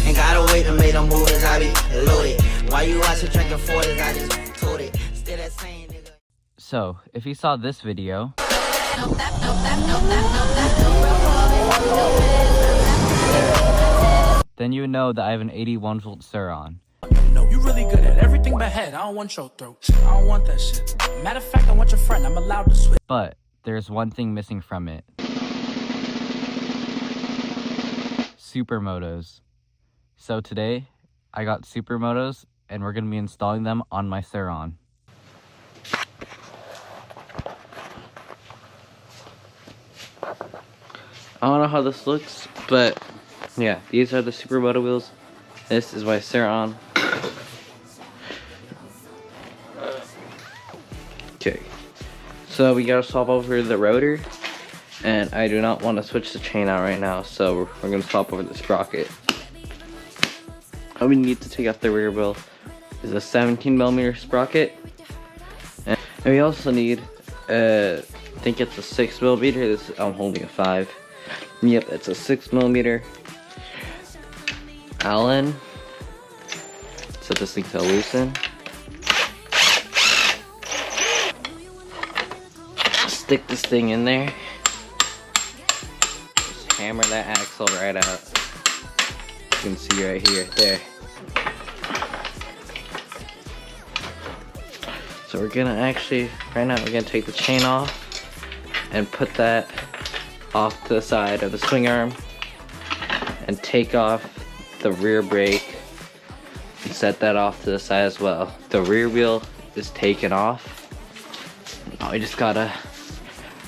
Ain't gotta wait to make them move as I be loaded. Why you watching drinking 40s? I just told it. Still that same nigga. So, if you saw this video, then you would know that I have an 81 volt surron. No, you really good at everything but head. I don't want your throat. I don't want that shit. Matter of fact, I want your friend. I'm allowed to switch. But there's one thing missing from it. Supermotos. So today, I got Supermotos, and we're going to be installing them on my surron. I don't know how this looks, but yeah, these are the Supermoto wheels. This is my surron. Okay, so we gotta swap over the rotor, and I do not want to switch the chain out right now, so we're gonna swap over the sprocket. What we need to take off the rear wheel is a 17mm sprocket, and we also need, I think it's a 6mm. I'm holding a 5. Yep, it's a 6mm Allen. Set this thing to loosen. Stick this thing in there. Just hammer that axle right out. You can see right here, there. So we're gonna actually, right now we're gonna take the chain off and put that off to the side of the swing arm and take off the rear brake and set that off to the side as well. The rear wheel is taken off. Now we just gotta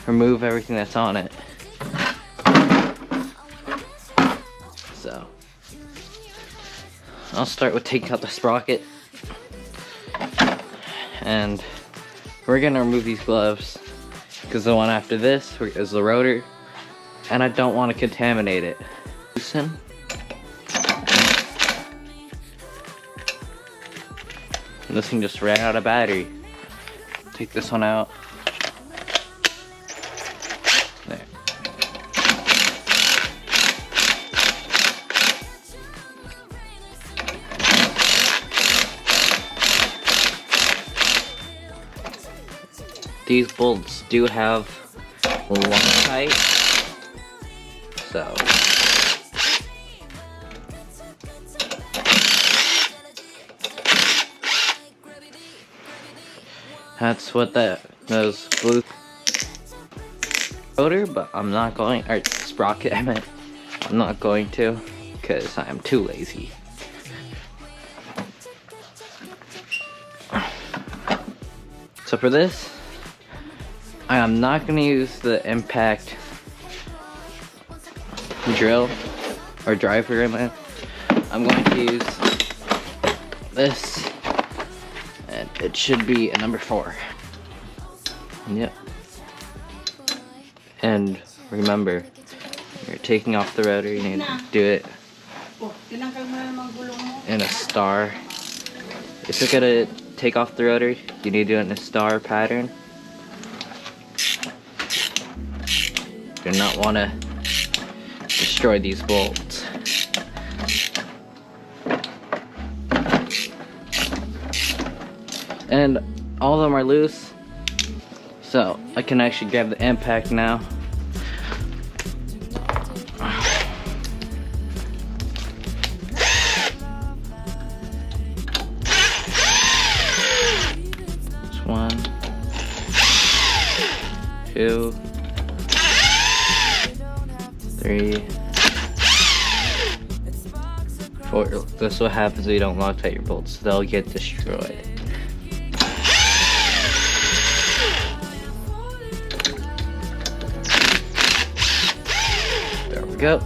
remove everything that's on it. So I'll start with taking out the sprocket, and we're gonna remove these gloves because the one after this is the rotor, and I don't want to contaminate it. Loosen. And this thing just ran out of battery. Take this one out. There. These bolts do have Loctite, so that's what those blue rotor, but I'm not going, or sprocket I meant, I'm not going to, because I am too lazy. So for this, I am not going to use the impact drill or driver. I'm going to use this, and it should be a number 4. Yep. And remember, when you're taking off the rotor, you need to do it in a star. If you're gonna take off the rotor, you need to do it in a star pattern. You do not want to destroy these bolts. And all of them are loose, so I can actually grab the impact now. That's 1, 2, 3, 4. This is what happens when you don't Loctite your bolts. They'll get destroyed. There we go.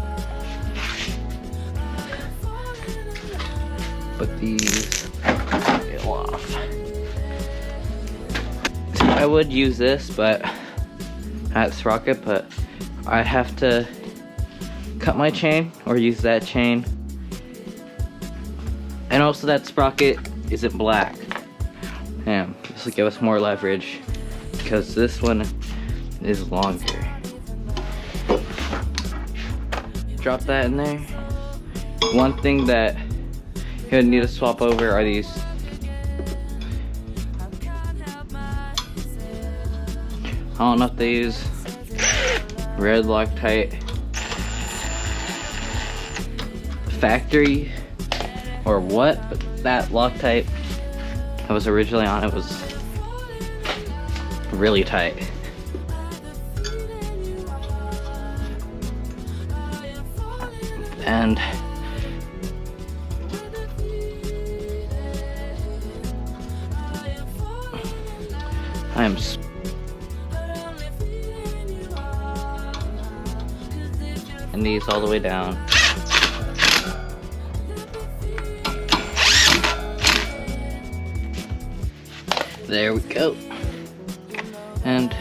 Put these off. I would use this, but at sprocket, but I have to cut my chain or use that chain. And also that sprocket isn't black. Damn, this will give us more leverage because this one is longer. drop that in there. One thing that you'll need to swap over are these I don't know if they use red Loctite factory or what, but that Loctite that was originally on it was really tight. And I'm and these all the way down. There we go. And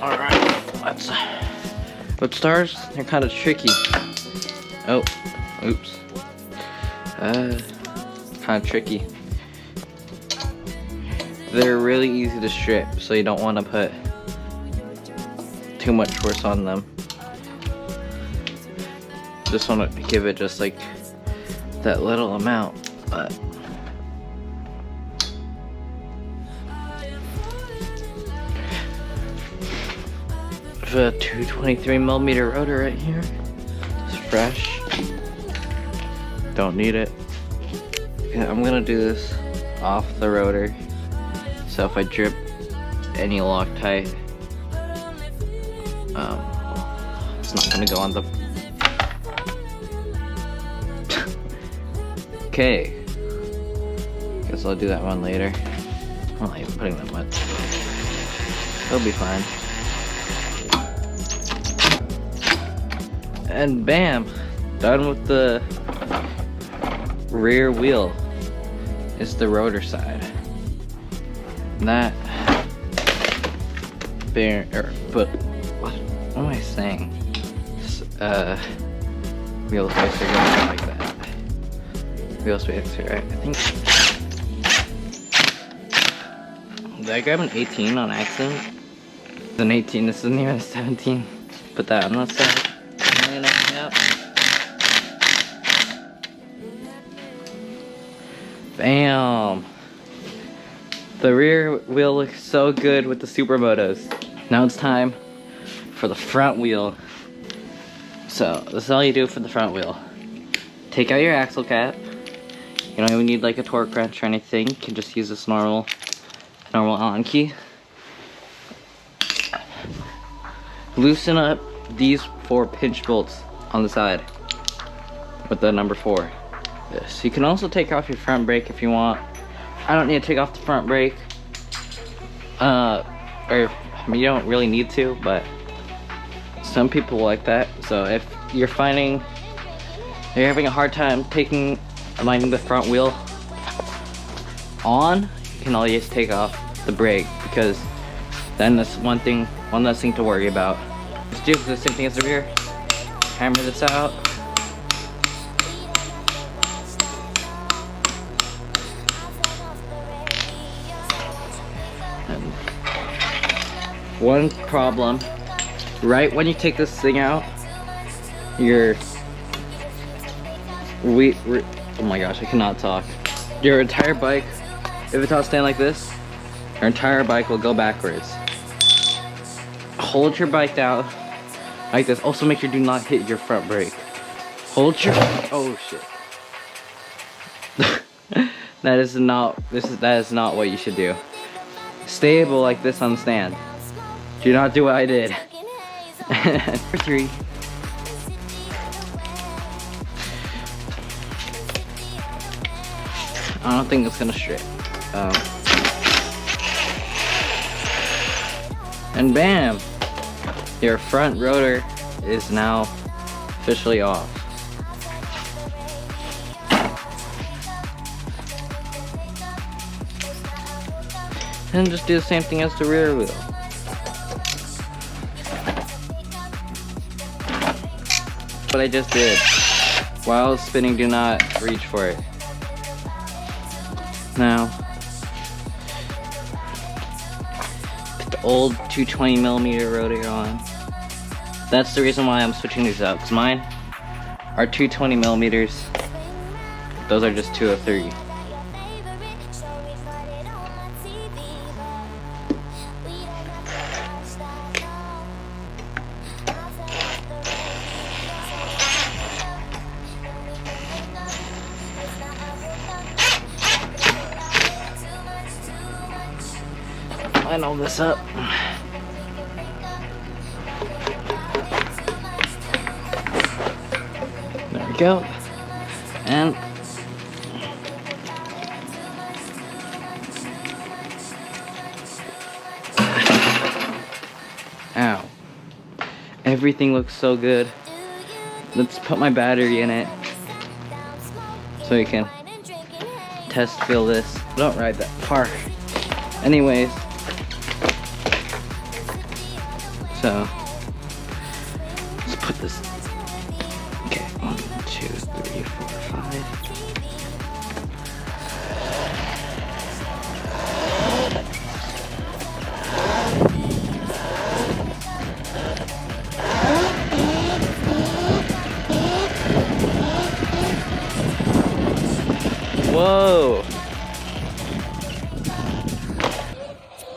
alright, let's start. They're kind of tricky. Oh, oops. Kind of tricky. They're really easy to strip, so you don't want to put too much force on them. Just want to give it just like that little amount, but a 223mm rotor right here. It's fresh. Don't need it. Yeah, I'm gonna do this off the rotor. So if I drip any Loctite, it's not gonna go on the. Okay. Guess I'll do that one later. I'm not even putting that much. It'll be fine. And bam! Done with the rear wheel. It's the rotor side. And that but what am I saying? Wheel spacer goes like that. Wheel spacer, right? I think. Did I grab an 18 on accident? It's an 18, this isn't even a 17. Put that on the side. Yep. Bam! The rear wheel looks so good with the Supermotos. Now it's time for the front wheel. So, this is all you do for the front wheel. Take out your axle cap. You don't even need like a torque wrench or anything. You can just use this normal Allen key. Loosen up these 4 pinch bolts on the side with the number 4. This. You can also take off your front brake if you want. I don't need to take off the front brake. Or I mean, you don't really need to, but some people like that. So if you're finding you're having a hard time lining the front wheel on, you can always take off the brake, because then that's one less thing to worry about. Let's do the same thing as the rear. Hammer this out. And one problem, right when you take this thing out, oh my gosh, I cannot talk. Your entire bike, if it's not staying like this, your entire bike will go backwards. Hold your bike down like this. Also make sure do not hit your front brake. Hold your, oh shit. That is not what you should do. Stable like this on the stand. Do not do what I did. Number 3. I don't think it's gonna strip. And bam! Your front rotor is now officially off. And just do the same thing as the rear wheel. What I just did. While spinning, do not reach for it. Now, put the old 220mm rotor on. That's the reason why I'm switching these out, because mine are 220 millimeters. Those are just 2 of 3. Line all this up. There we go. And ow. Everything looks so good. Let's put my battery in it so you can test feel this. Don't ride that far. Anyways, so let's put this. Okay, 1, 2, 3, 4, 5. Whoa!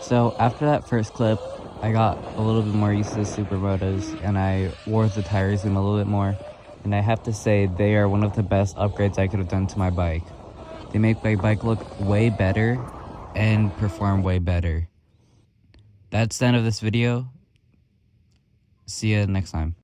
So after that first clip, I got a little bit more used to the Supermotos and I wore the tires in a little bit more. And I have to say, they are one of the best upgrades I could have done to my bike. They make my bike look way better and perform way better. That's the end of this video. See you next time.